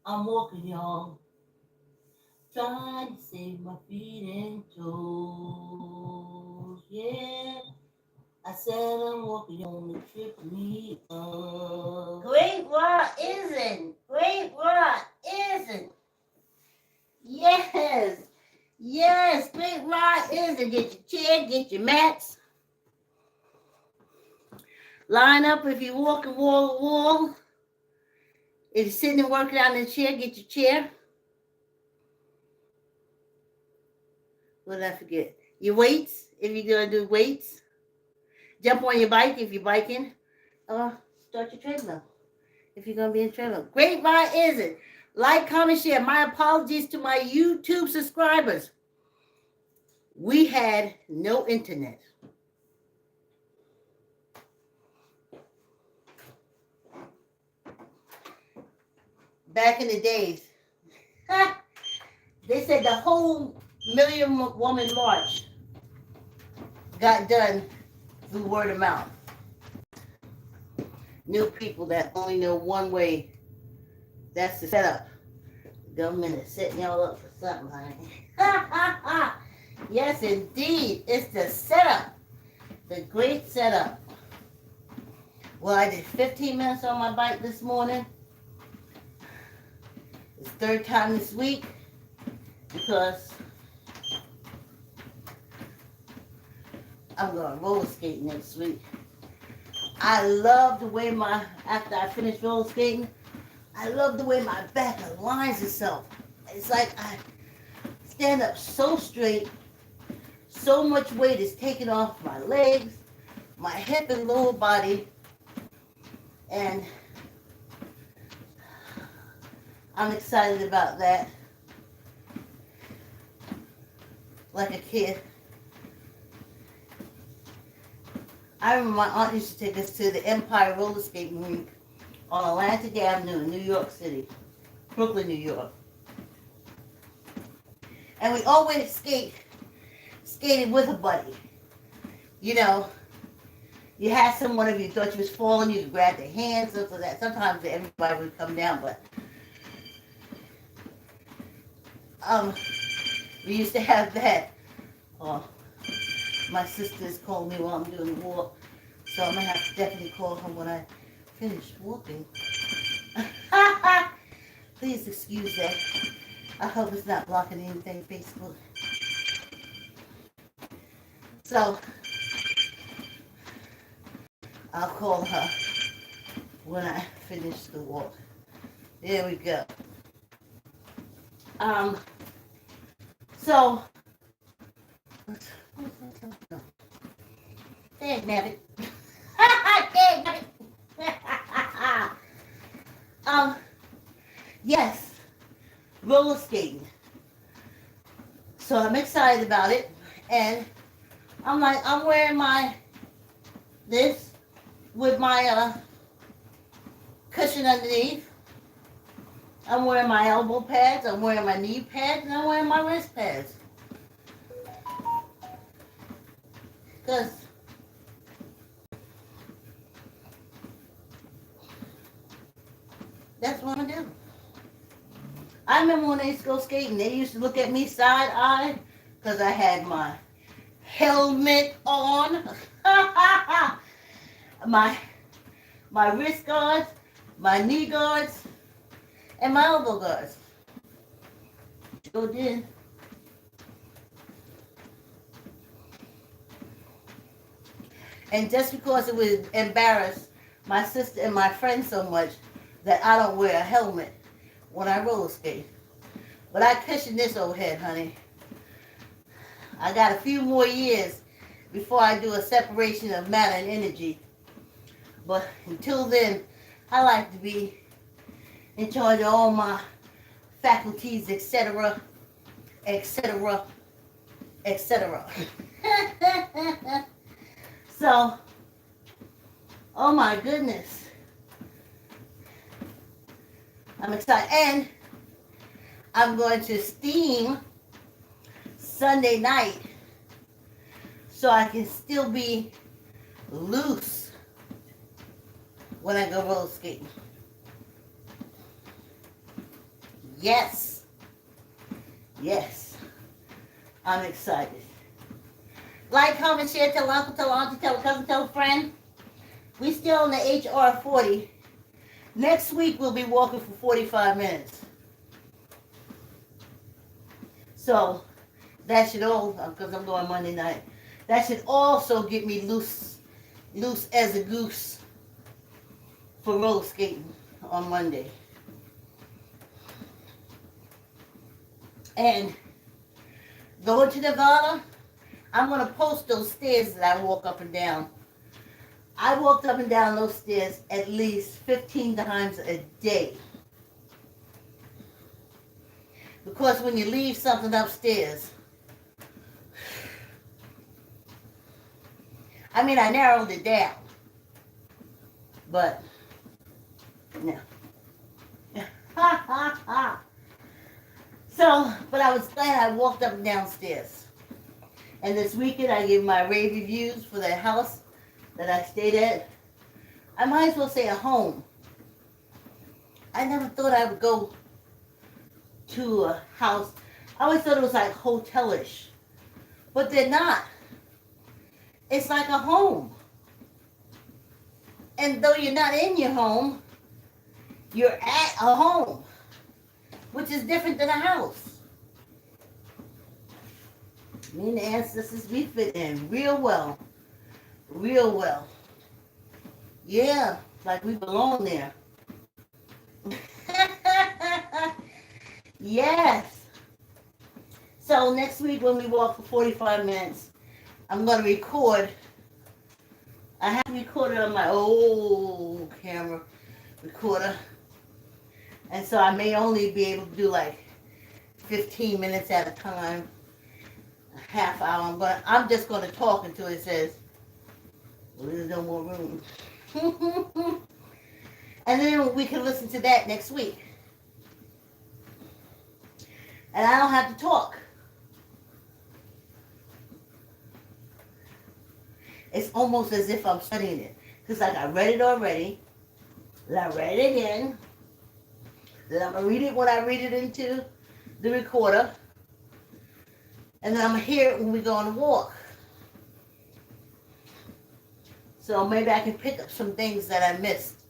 I'm walking, y'all, trying to save my feet and toes. Yeah, I said I'm walking on the trip of me. Great Rock isn't. Great Rock isn't. Yes. Yes, Great Rock isn't. Get your chair, get your mats. Line up if you're walking wall to wall. If you're sitting and working out in the chair, get your chair. What did I forget? Your weights, if you're going to do weights. Jump on your bike if you're biking. Start your treadmill if you're going to be in treadmill. Great Ride is it? Like, comment, share. My apologies to my YouTube subscribers. We had no internet. Back in the days. They said the whole Million Woman March got done through word of mouth. New people that only know one way. That's the setup. Government is setting y'all up for something, honey. Yes, indeed. It's the setup. The great setup. Well, I did 15 minutes on my bike this morning. It's third time this week because I'm going to roller skate next week. I love the way after I finish roller skating, I love the way my back aligns itself. It's like I stand up so straight, so much weight is taken off my legs, my hip and lower body, and I'm excited about that. Like a kid. I remember my aunt used to take us to the Empire roller skating rink on Atlantic Avenue in New York City, Brooklyn, New York. And we always skated with a buddy. You know, you had someone, if you thought you was falling, you could grab their hands, stuff like that. Sometimes everybody would come down, but we used to have that. Oh, my sister is calling me while I'm doing the walk, so I'm gonna have to definitely call her when I finish walking. Please excuse that. I hope it's not blocking anything, Facebook. So I'll call her when I finish the walk. There we go. So Dang nabbit. Dang nabbit. Yes, roller skating. So I'm excited about it, and I'm wearing this with my cushion underneath. I'm wearing my elbow pads, I'm wearing my knee pads, and I'm wearing my wrist pads. Because that's what I do. I remember when they used to go skating, they used to look at me side-eye because I had my helmet on, my wrist guards, my knee guards, and my elbow guards. Sure did. And just because it would embarrass my sister and my friends so much that I don't wear a helmet when I roller skate. But I cushion this old head, honey. I got a few more years before I do a separation of matter and energy. But until then, I like to be in charge of all my faculties, etc., etc., etc. So, oh my goodness. I'm excited. And I'm going to steam Sunday night so I can still be loose when I go roller skating. Yes. Yes. I'm excited. Like, comment, share, tell uncle, tell auntie, tell a cousin, tell a friend. We still on the HR 40. Next week we'll be walking for 45 minutes. So that should all, because I'm going Monday night, that should also get me loose as a goose for roller skating on Monday. And going to Nevada, I'm going to post those stairs that I walk up and down. I walked up and down those stairs at least 15 times a day. Because when you leave something upstairs, I mean, I narrowed it down. But, no. Ha, ha, ha. So, but I was glad I walked up and downstairs. And this weekend I gave my rave reviews for the house that I stayed at. I might as well say a home. I never thought I would go to a house. I always thought it was like hotelish. But they're not. It's like a home. And though you're not in your home, you're at a home, which is different than a house. Me and the ancestors, we fit in real well. Real well. Yeah, like we belong there. Yes. So next week when we walk for 45 minutes, I'm going to record. I have to record it on my old camera recorder. And so I may only be able to do like 15 minutes at a time, a half hour. But I'm just going to talk until it says, well, there's no more room. And then we can listen to that next week. And I don't have to talk. It's almost as if I'm studying it. Because like I read it already. Then I read it again. Then I'm going to read it when I read it into the recorder. And then I'm going to hear it when we go on a walk. So maybe I can pick up some things that I missed.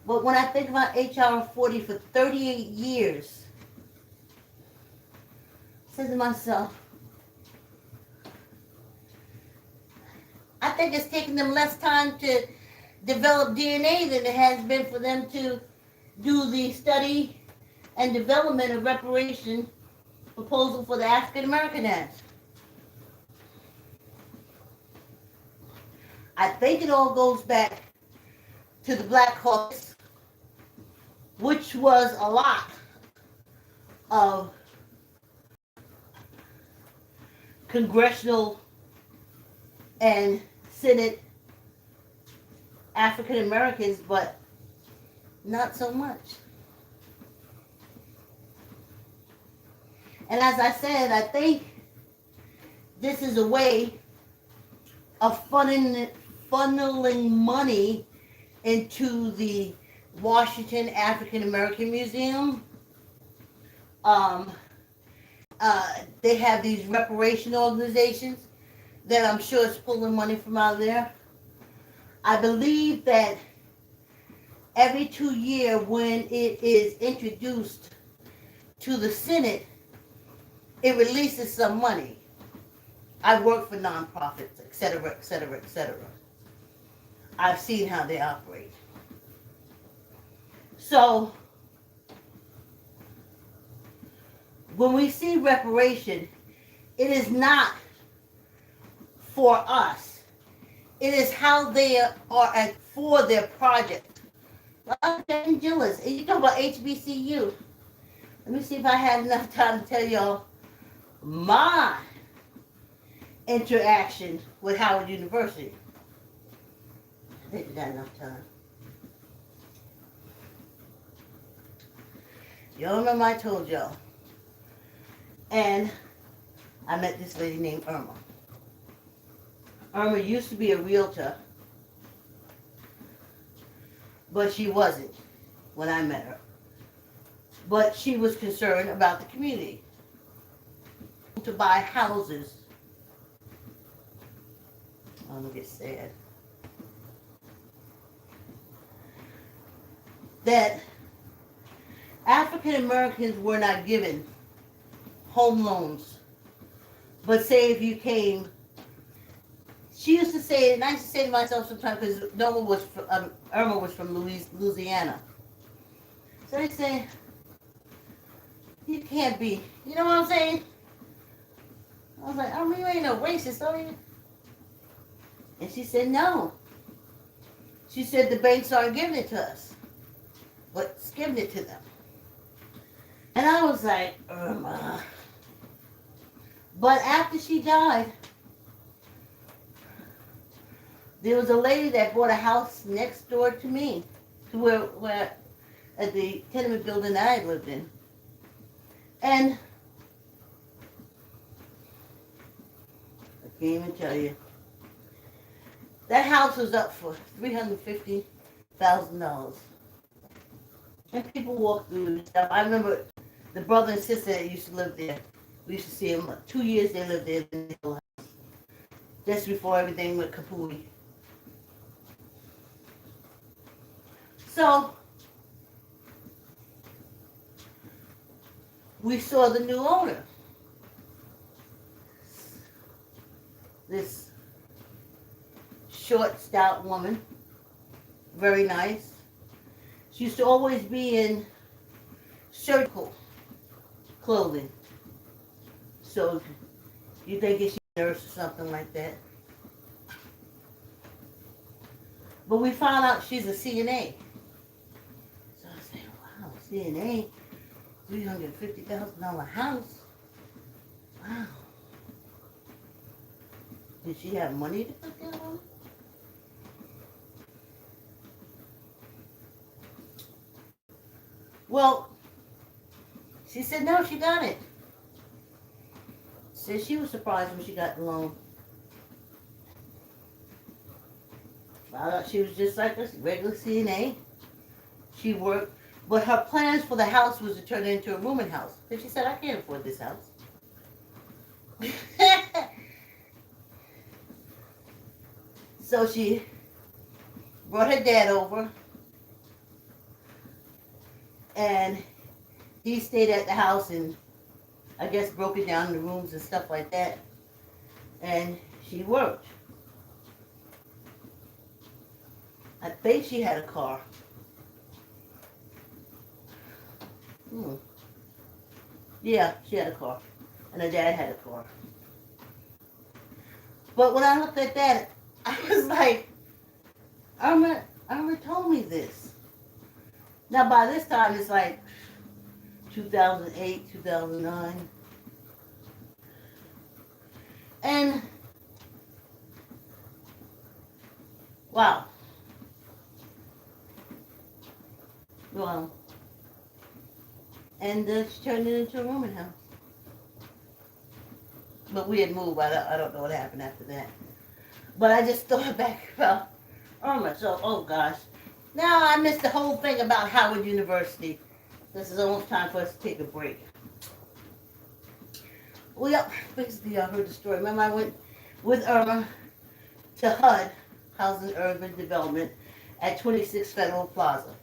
But when I think about HR 40 for 38 years, I said to myself, I think it's taken them less time to develop DNA than it has been for them to do the study and development of reparation proposal for the African American Act. I think it all goes back to the Black Caucus, which was a lot of congressional and Senate African Americans, but not so much. And as I said, I think this is a way of funneling money into the Washington African American Museum. They have these reparation organizations that I'm sure is pulling money from out there. I believe that every 2 years when it is introduced to the Senate, it releases some money. I work for nonprofits, et cetera, et cetera, et cetera. I've seen how they operate. So, when we see reparation, it is not for us. It is how they are for their project. I'm getting jealous. You talk about HBCU. Let me see if I had enough time to tell y'all my interaction with Howard University. I think we got enough time. Y'all remember I told y'all. And I met this lady named Irma. Irma used to be a realtor, but she wasn't when I met her. but she was concerned about the community. To buy houses. I'm gonna get sad. That African Americans were not given home loans. But say if you came, she used to say, and I used to say to myself sometimes, because Irma was from Louisiana. So I say, you can't be, you know what I'm saying? I was like, Irma, you ain't no racist, are you? And she said, no. She said the banks aren't giving it to us, but it's giving it to them. And I was like, Irma. But after she died, there was a lady that bought a house next door to me, to where at the tenement building that I lived in. And I can't even tell you. That house was up for $350,000. And people walked through and stuff. I remember the brother and sister that used to live there. We used to see them. 2 years they lived there in the house. Just before everything went kapooey. So we saw the new owner. This short, stout woman. Very nice. She used to always be in surgical clothing. So you think she's a nurse or something like that. But we found out she's a CNA. So I said, wow, CNA, $350,000 house. Wow. Did she have money to put that on? Well, she said no, she got it. Said she was surprised when she got the loan. Found out she was just like a regular CNA. She worked, but her plans for the house was to turn it into a rooming house. Because she said, I can't afford this house. So she brought her dad over, and he stayed at the house and I guess broke it down into rooms and stuff like that. And she worked. I think she had a car. Yeah, she had a car. And her dad had a car. But when I looked at that, I was like, Irma told me this. Now by this time it's like 2008, 2009. And wow. Well, and she turned it into a rooming house. But we had moved. I don't know what happened after that. But I just thought back about Irma. So, oh gosh. Now I missed the whole thing about Howard University. This is almost time for us to take a break. Well, basically I heard the story. Remember I went with Irma to HUD, Housing Urban Development, at 26 Federal Plaza.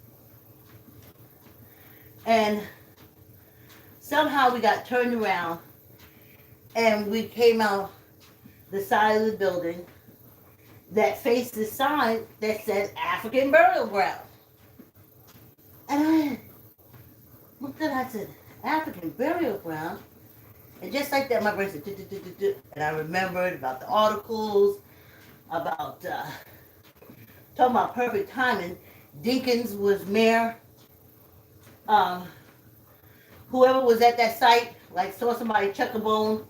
And somehow we got turned around and we came out the side of the building that faced the sign that said African Burial Ground. And I looked at it, I said, African Burial Ground? And just like that, my brain said, and I remembered about the articles, about, talking about perfect timing. Dinkins was mayor. Whoever was at that site, like saw somebody chuck a bone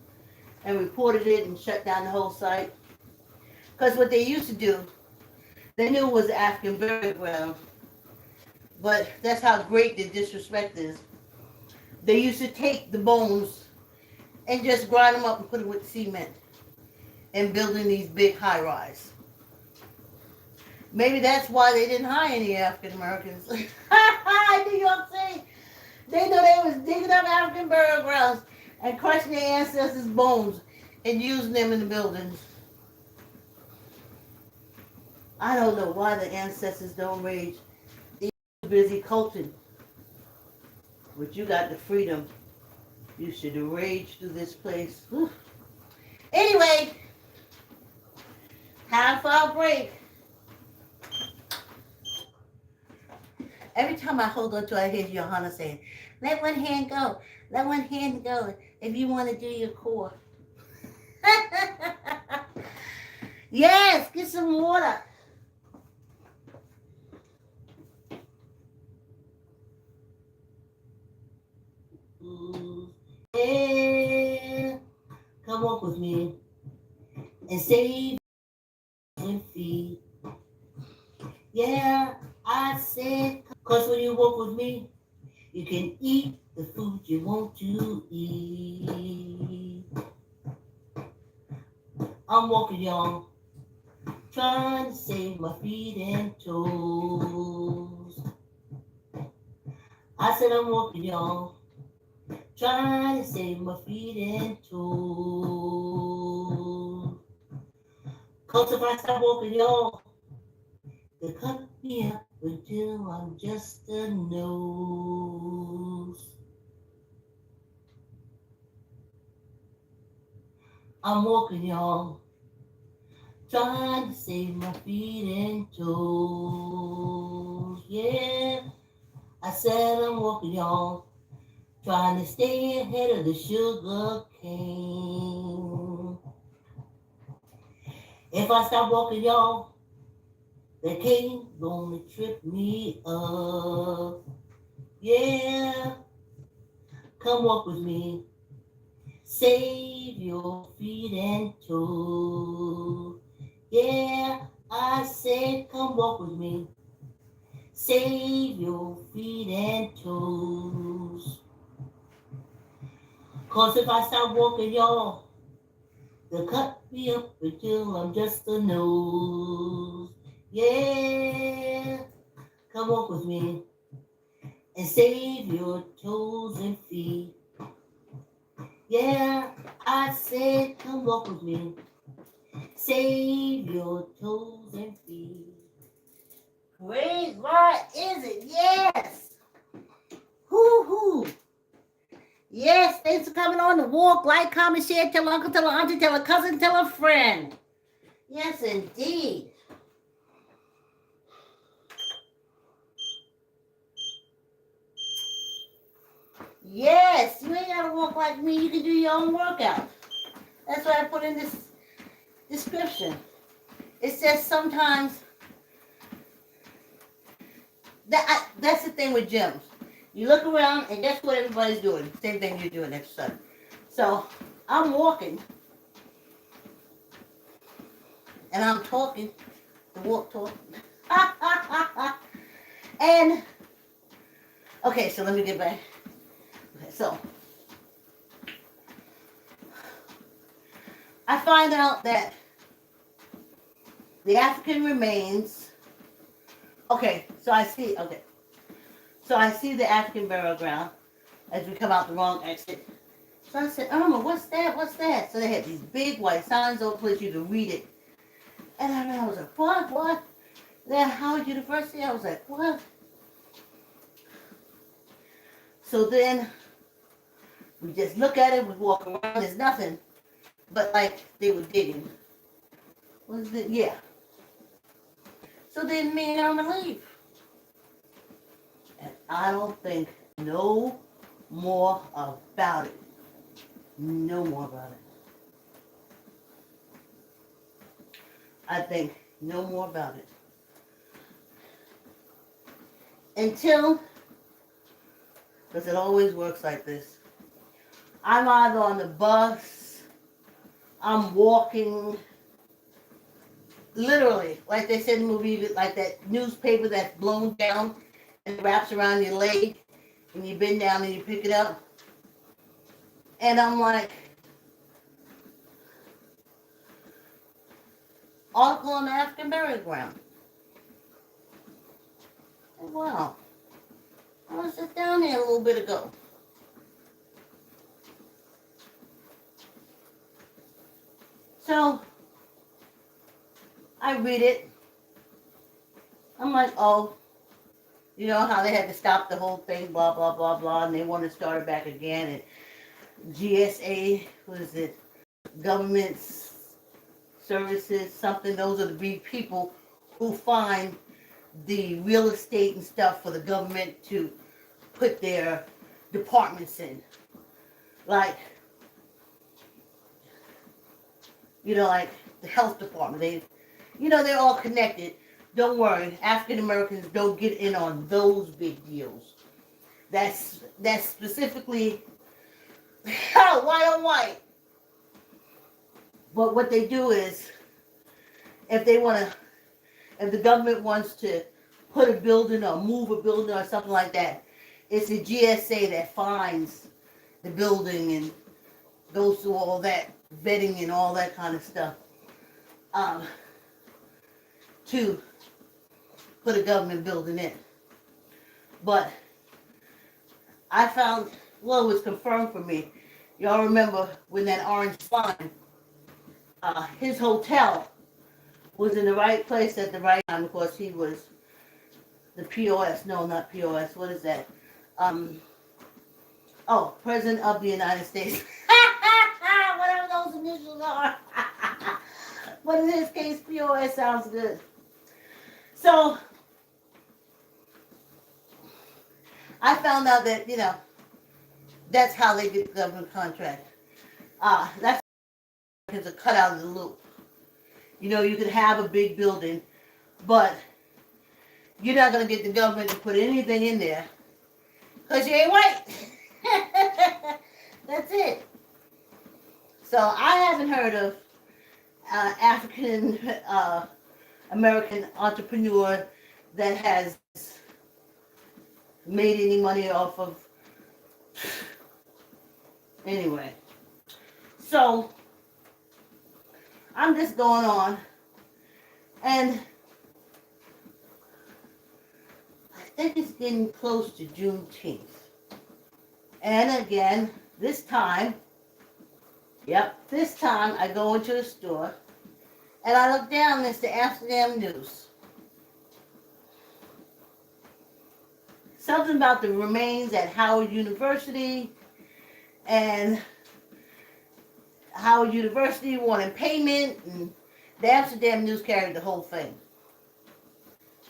and reported it and shut down the whole site. Because what they used to do, they knew it was African burial ground, but that's how great the disrespect is. They used to take the bones and just grind them up and put it with cement and building these big high-rise. Maybe that's why they didn't hire any African Americans in New York City. They know they was digging up African burial grounds and crushing their ancestors' bones and using them in the buildings. I don't know why the ancestors don't rage. They're busy culting. But you got the freedom. You should rage through this place. Whew. Anyway, time for our break. Every time I hold on to it, I hear Johanna saying, let one hand go. Let one hand go if you want to do your core. Yes, get some water. Yeah, come walk with me and save and feed. Yeah, I said, cause when you walk with me, you can eat the food you want to eat. I'm walking, y'all, trying to save my feet and toes. I said I'm walking, y'all, trying to save my feet and toes. Cause if I stop walking, y'all, they cut me up until I'm just a nose. I'm walking, y'all, trying to save my feet and toes. Yeah, I said I'm walking, y'all, trying to stay ahead of the sugar cane. If I stop walking, y'all, the cane gonna trip me up. Yeah, come walk with me. Save your feet and toes. Yeah, I said come walk with me. Save your feet and toes. Cause if I stop walking, y'all, they'll cut me up until I'm just a nose. Yeah, come walk with me and save your toes and feet. Yeah, I said come walk with me. Save your toes and feet. Praise God, is it? Yes. Hoo-hoo. Yes, thanks for coming on the walk. Like, comment, share, tell uncle, tell auntie, tell a cousin, tell a friend. Yes, indeed. Yes, you ain't gotta walk like me. You can do your own workout. That's why I put in this description. It says sometimes that's the thing with gyms. You look around and that's what everybody's doing. Same thing you're doing exercise. So I'm walking and I'm talking. The walk talk. And okay, so let me get back. Okay, so I find out that the African remains. Okay, so I see the African burial ground as we come out the wrong exit. So I said, Irma, what's that? What's that? So they had these big white signs over place you to read it. And I was like, what? Then Howard University, I was like, what? So then we just look at it, we walk around, there's nothing. But like they were digging. Was it? Yeah. So then me and Irma leave. And I don't think no more about it. No more about it. I think no more about it. Until, because it always works like this. I'm either on the bus, I'm walking, literally, like they said in the movie, like that newspaper that's blown down and wraps around your leg, and you bend down and you pick it up. And I'm like, article on the African burial ground. Wow. was just down there a little bit ago. So I read it. I'm like, oh, you know how they had to stop the whole thing, blah, blah, blah, blah, and they want to start it back again. And GSA, what is it? Government Services, something. Those are the big people who find the real estate and stuff for the government to put their departments in. Like, you know, like the health department. They're all connected. Don't worry, African Americans don't get in on those big deals. That's specifically white on white. But what they do is, if the government wants to put a building or move a building or something like that, it's the GSA that finds the building and goes through all that vetting and all that kind of stuff to put a government building in. But I found, well, it was confirmed for me. Y'all remember when that orange slime, his hotel was in the right place at the right time. Of course, he was the POS. No, not POS. What is that? President of the United States. Whatever those initials are. But in this case, POS sounds good. So I found out that, that's how they get the government contract. That's a cut out of the loop. You could have a big building, but you're not going to get the government to put anything in there because you ain't white. That's it. So I haven't heard of African American entrepreneur that has made any money off of. Anyway, so I'm just going on, and I think it's getting close to Juneteenth. And again, this time I go into the store and I look down and it's the Amsterdam News. Something about the remains at Howard University, and Howard University wanted payment, and the Amsterdam News carried the whole thing.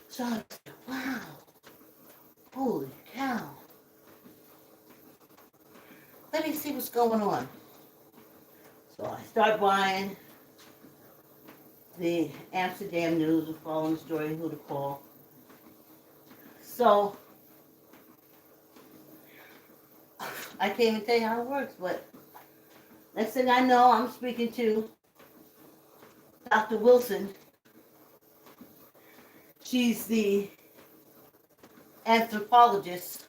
So I was like, wow, holy cow. Let me see what's going on. So I start buying the Amsterdam News and following the story, who to call. So I can't even tell you how it works, but next thing I know, I'm speaking to Dr. Wilson. She's the anthropologist.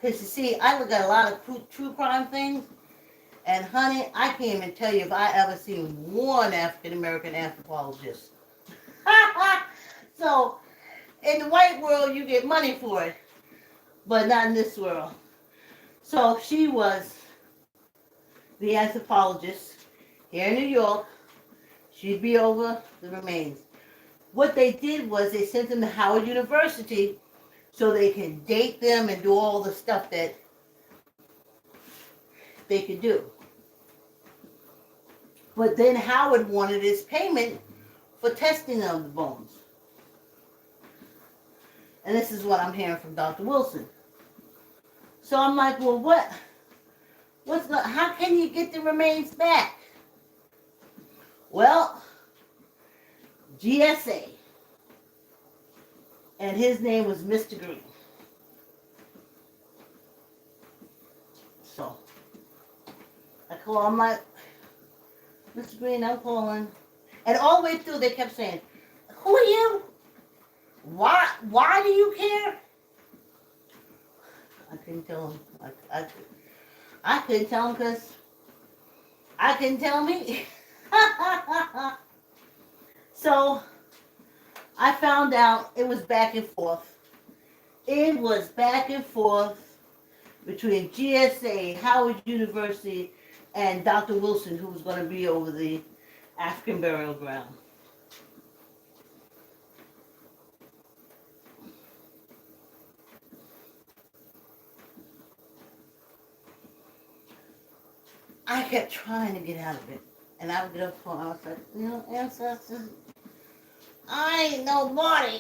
Because you see, I look at a lot of true crime things, and honey, I can't even tell you if I ever seen one African American anthropologist. So, in the white world, you get money for it, but not in this world. So she was the anthropologist here in New York. She'd be over the remains. What they did was they sent them to Howard University so they can date them and do all the stuff that they could do. But then Howard wanted his payment for testing of the bones. And this is what I'm hearing from Dr. Wilson. So I'm like, well, how can you get the remains back? Well, GSA. And his name was Mr. Green. So I call, I'm like, Mr. Green, I'm calling. And all the way through they kept saying, who are you? Why do you care? I couldn't tell him. I couldn't tell him because I couldn't tell me. So I found out it was back and forth. It was back and forth between GSA, Howard University, and Dr. Wilson, who was going to be over the African burial ground. I kept trying to get out of it. And I would get up and I was like, ancestors, I ain't nobody.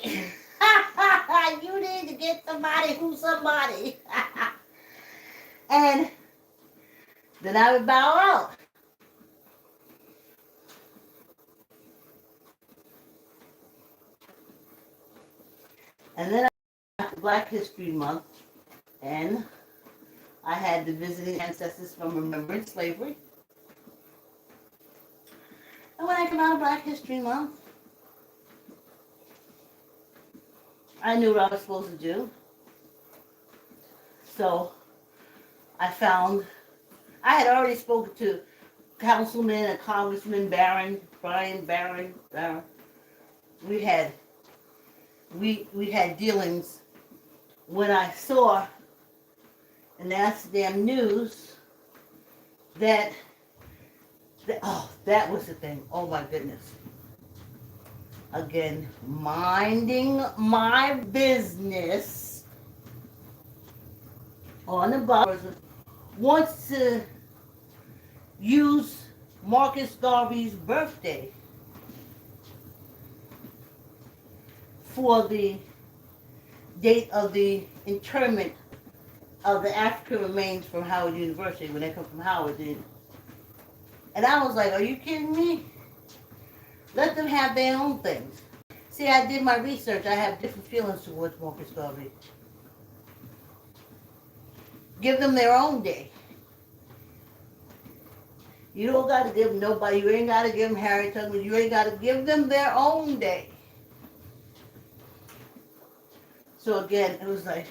You need to get somebody who's somebody. And then I would bow out. And then after Black History Month, and I had the visiting ancestors from Remembering Slavery. And when I came out of Black History Month, I knew what I was supposed to do. So I had already spoken to Councilman and Congressman Brian Barron. We had dealings when I saw in the Amsterdam News that was the thing. Oh my goodness. Again, minding my business on the bus wants to use Marcus Garvey's birthday for the date of the interment of the African remains from Howard University when they come from Howard. And I was like, are you kidding me? Let them have their own things. See, I did my research. I have different feelings towards Marcus Garvey. Give them their own day. You don't got to give them nobody. You ain't got to give them Harriet Tubman. You ain't got to give them their own day. So again, it was like,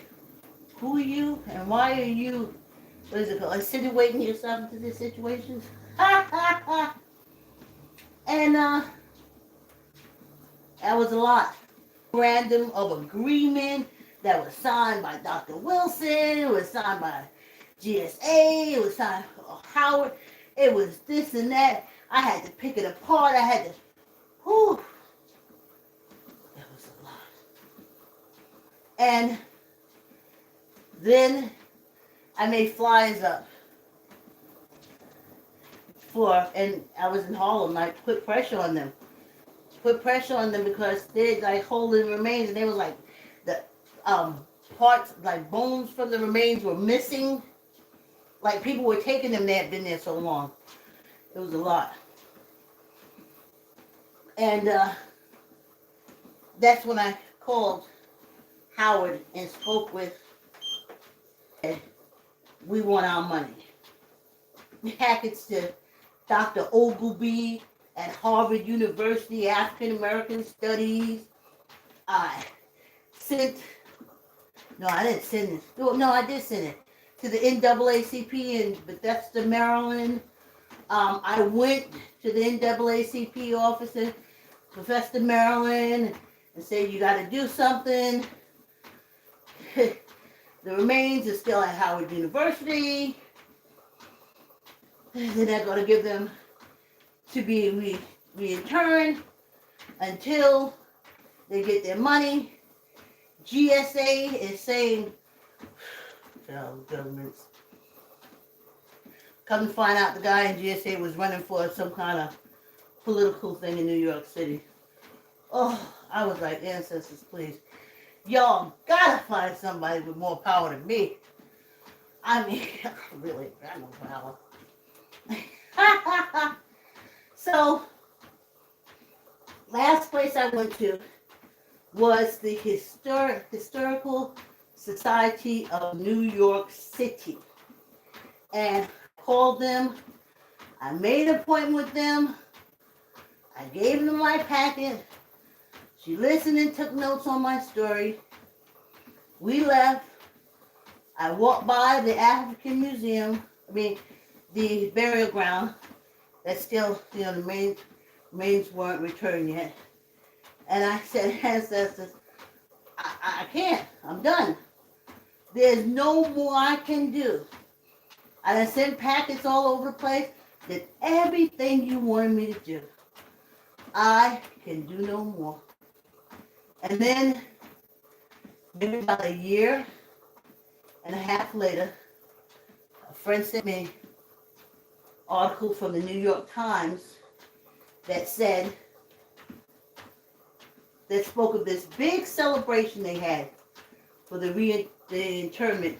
who are you and why are you, what is it called, insinuating yourself into these situations? And that was a lot. Memorandum of agreement that was signed by Dr. Wilson, it was signed by GSA, it was signed by Howard, it was this and that. I had to pick it apart, I had to, whew. That was a lot. And then I made flyers up and I was in Harlem, I put pressure on them. Because they're like holding remains, and they was like, the parts, like bones from the remains were missing. Like people were taking them, they had been there so long. It was a lot. And that's when I called Howard and spoke with, we want our money. Packets to Dr. Ogilvy at Harvard University, African American Studies. I didn't send it. No, I did send it to the NAACP in Bethesda, Maryland. I went to the NAACP office in Bethesda, Maryland, and said, you got to do something. The remains are still at Howard University. They're not going to give them to be returned until they get their money. GSA is saying, governments. Come to find out the guy in GSA was running for some kind of political thing in New York City. Oh, I was like, ancestors, please. Y'all gotta find somebody with more power than me. I mean, I really got no power. So, last place I went to was the Historical Society of New York City. And I called them. I made an appointment with them. I gave them my packet. She listened and took notes on my story. We left. I walked by the African Museum, the burial ground. That's still, the remains weren't returned yet. And I said, ancestors, I can't. I'm done. There's no more I can do. I done sent packets all over the place. Did everything you wanted me to do. I can do no more. And then, maybe about a year and a half later, a friend sent me an article from the New York Times that spoke of this big celebration they had for the interment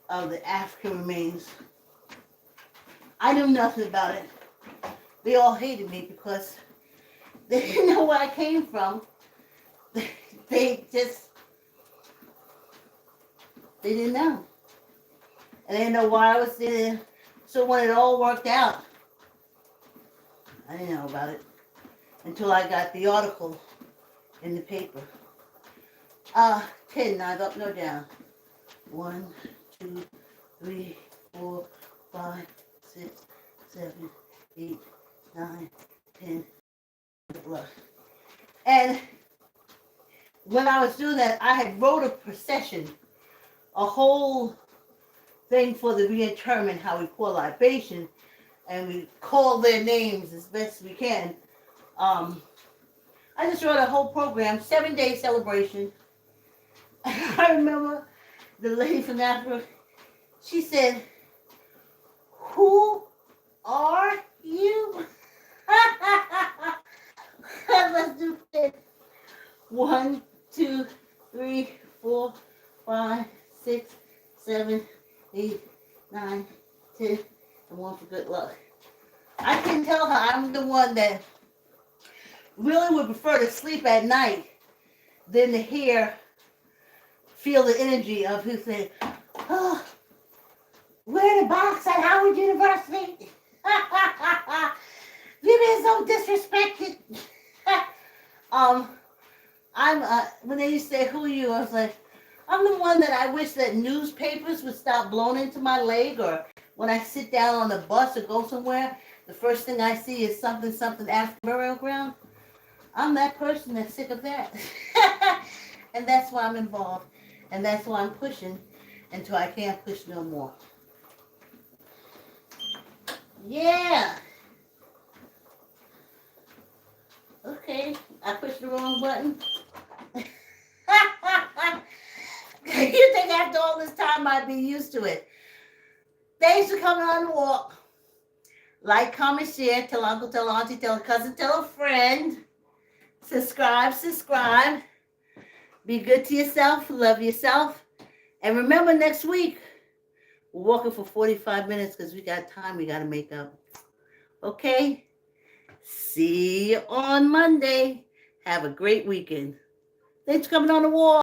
of the African remains. I knew nothing about it. They all hated me because they didn't know where I came from. They didn't know. And they didn't know why I was there. So when it all worked out, I didn't know about it until I got the article in the paper. 10, not up, no down. 1, 2, 3, 4, 5, 6, 7, 8, 9, 10. And when I was doing that, I had wrote a procession, a whole thing for the reinterment, how we pour libation, and we call their names as best we can. I just wrote a whole program, 7-day celebration. I remember the lady from Africa, she said, "Who are you?" Let's do it. 1, 2, 3, 4, 5, 6, 7, 8, 9, 10, and 1 for good luck. I can tell her I'm the one that really would prefer to sleep at night than to feel the energy of who said, "Oh, we're in a box at Howard University. You've been so disrespected." When they used to say, "Who are you?" I was like, I'm the one that I wish that newspapers would stop blowing into my leg, or when I sit down on the bus or go somewhere, the first thing I see is something African burial ground. I'm that person that's sick of that. And that's why I'm involved. And that's why I'm pushing until I can't push no more. Yeah. Okay, I pushed the wrong button. You think after all this time I'd be used to it. Thanks for coming on the walk. Like, comment, share, tell uncle, tell auntie, tell a cousin, tell a friend. Subscribe. Be good to yourself, love yourself. And remember, next week, we're walking for 45 minutes because we got time we got to make up. Okay? See you on Monday. Have a great weekend. Thanks for coming on the walk.